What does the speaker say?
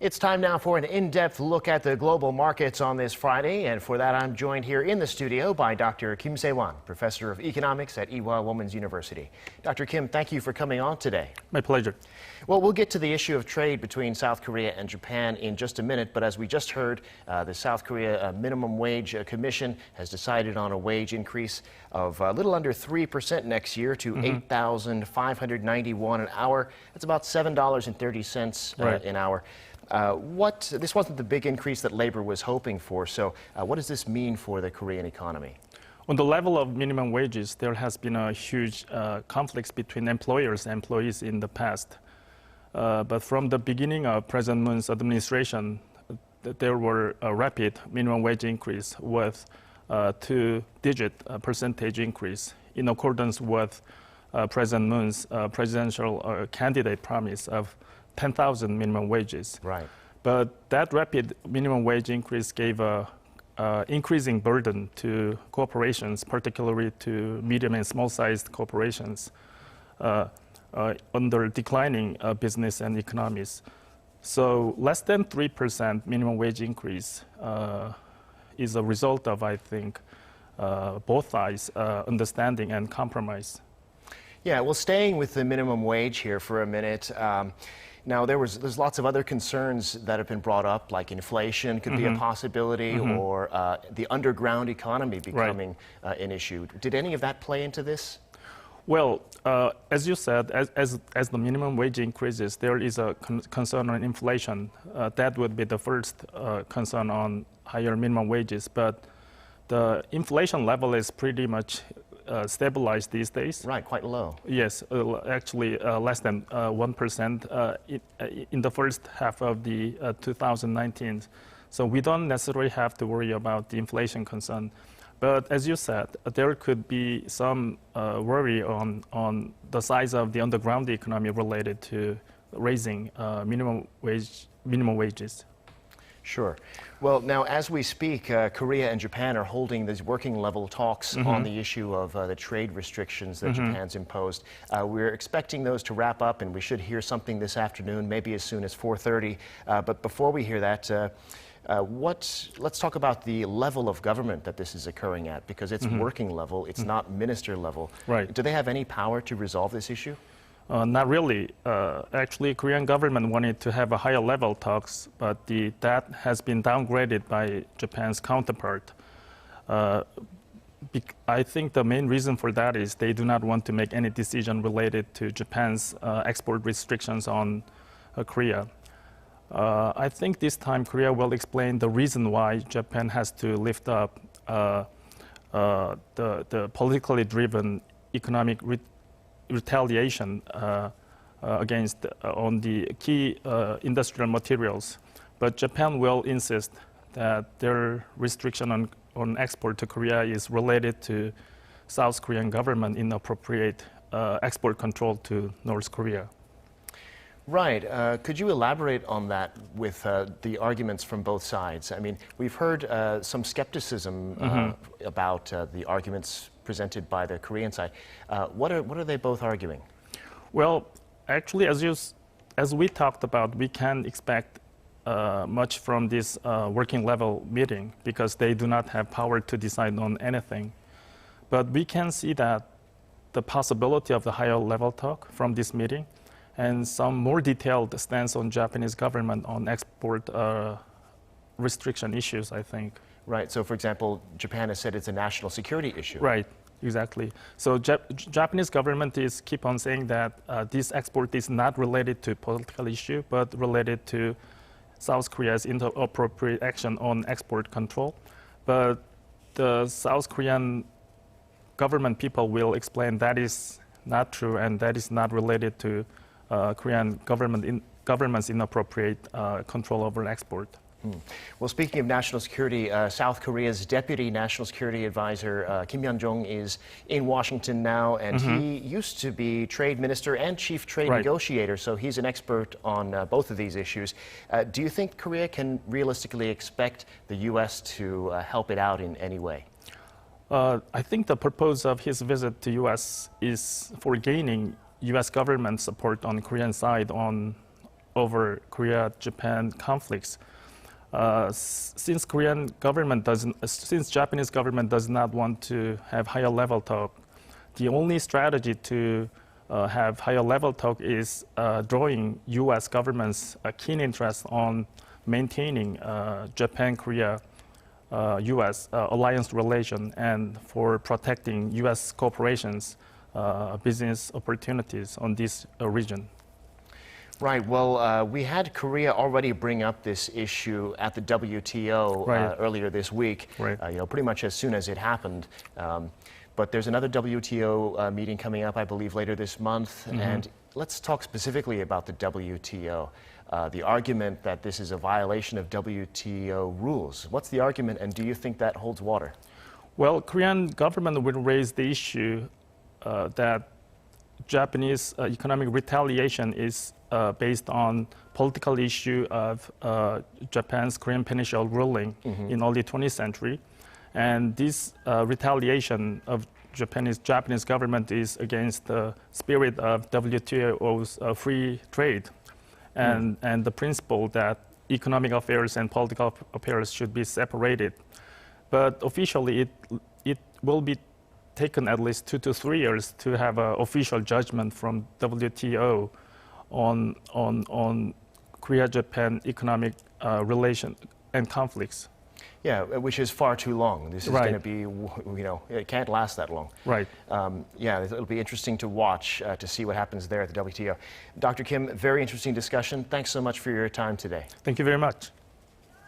It's time now for an in-depth look at the global markets on this Friday, and for that I'm joined here in the studio by Dr. Kim Seiwan, Professor of Economics at Ewha Womans University. Dr. Kim, thank you for coming on today. My pleasure. Well, we'll get to the issue of trade between South Korea and Japan in just a minute, but as we just heard, the South Korea Minimum Wage Commission has decided on a wage increase of a little under 3% next year to $8,591 an hour. That's about $7.30 an hour. This wasn't the big increase that labor was hoping for, so what does this mean for the Korean economy? On the level of minimum wages, there has been a huge conflicts between employers and employees in the past. But from the beginning of President Moon's administration, there were a rapid minimum wage increase with a two-digit percentage increase in accordance with President Moon's presidential candidate promise of 10,000 minimum wages. Right. But that rapid minimum wage increase gave a increasing burden to corporations, particularly to medium and small-sized corporations, under declining business and economies. So less than 3% minimum wage increase is a result of, I think, both sides' understanding and compromise. Yeah, well, staying with the minimum wage here for a minute. Now, there's lots of other concerns that have been brought up, like inflation could be a possibility, or the underground economy becoming an issue. Did any of that play into this? Well, as you said, as the minimum wage increases, there is a concern on inflation. That would be the first concern on higher minimum wages. But the inflation level is pretty much stabilized these days. Right, quite low. Yes, actually less than 1% in the first half of the 2019. So we don't necessarily have to worry about the inflation concern. But as you said, there could be some worry on the size of the underground economy related to raising minimum wages. Sure. Well, now, as we speak, Korea and Japan are holding these working level talks on the issue of the trade restrictions that Japan's imposed. We're expecting those to wrap up, and we should hear something this afternoon, maybe as soon as 4:30. But before we hear that, let's talk about the level of government that this is occurring at, because it's working level, it's not minister level. Right. Do they have any power to resolve this issue? Not really. Actually, Korean government wanted to have a higher level talks, but that has been downgraded by Japan's counterpart. I think the main reason for that is they do not want to make any decision related to Japan's export restrictions on Korea. I think this time Korea will explain the reason why Japan has to lift up the politically driven economic retaliation against on the key industrial materials. But Japan will insist that their restriction on export to Korea is related to South Korean government inappropriate export control to North Korea. Right. Could you elaborate on that with the arguments from both sides? I mean, we've heard some skepticism about the arguments presented by the Korean side. What are they both arguing? Well, actually, as we talked about, we can't expect much from this working level meeting because they do not have power to decide on anything. But we can see that the possibility of the higher level talk from this meeting and some more detailed stance on Japanese government on export restriction issues, I think. Right. So, for example, Japan has said it's a national security issue. Right. Exactly. So Japanese government keep on saying that this export is not related to political issue, but related to South Korea's inappropriate action on export control. But the South Korean government people will explain that is not true and that is not related to Korean government's inappropriate control over export. Well, speaking of national security, South Korea's Deputy National Security Advisor Kim Hyun-jong is in Washington now, and he used to be Trade Minister and Chief Trade Negotiator, so he's an expert on both of these issues. Do you think Korea can realistically expect the U.S. to help it out in any way? I think the purpose of his visit to U.S. is for gaining U.S. government support on the Korean side on over Korea-Japan conflicts. Since Japanese government does not want to have higher level talk, the only strategy to have higher level talk is drawing U.S. government's keen interest on maintaining Japan-Korea U.S. Alliance relation and for protecting U.S. corporations' business opportunities on this region. Right. Well, we had Korea already bring up this issue at the WTO earlier this week. Right. Pretty much as soon as it happened. But there's another WTO meeting coming up, I believe, later this month. Mm-hmm. And let's talk specifically about the WTO. The argument that this is a violation of WTO rules. What's the argument, and do you think that holds water? Well, Korean government will raise the issue that Japanese economic retaliation is based on political issue of Japan's Korean Peninsula ruling in early 20th century. And this retaliation of Japanese government is against the spirit of WTO's free trade and the principle that economic affairs and political affairs should be separated. But officially, it will be taken at least 2 to 3 years to have an official judgment from WTO on Korea-Japan economic relation and conflicts. Yeah, which is far too long. This is going to be, it can't last that long. Right. Yeah, it'll be interesting to watch to see what happens there at the WTO. Dr. Kim, very interesting discussion. Thanks so much for your time today. Thank you very much.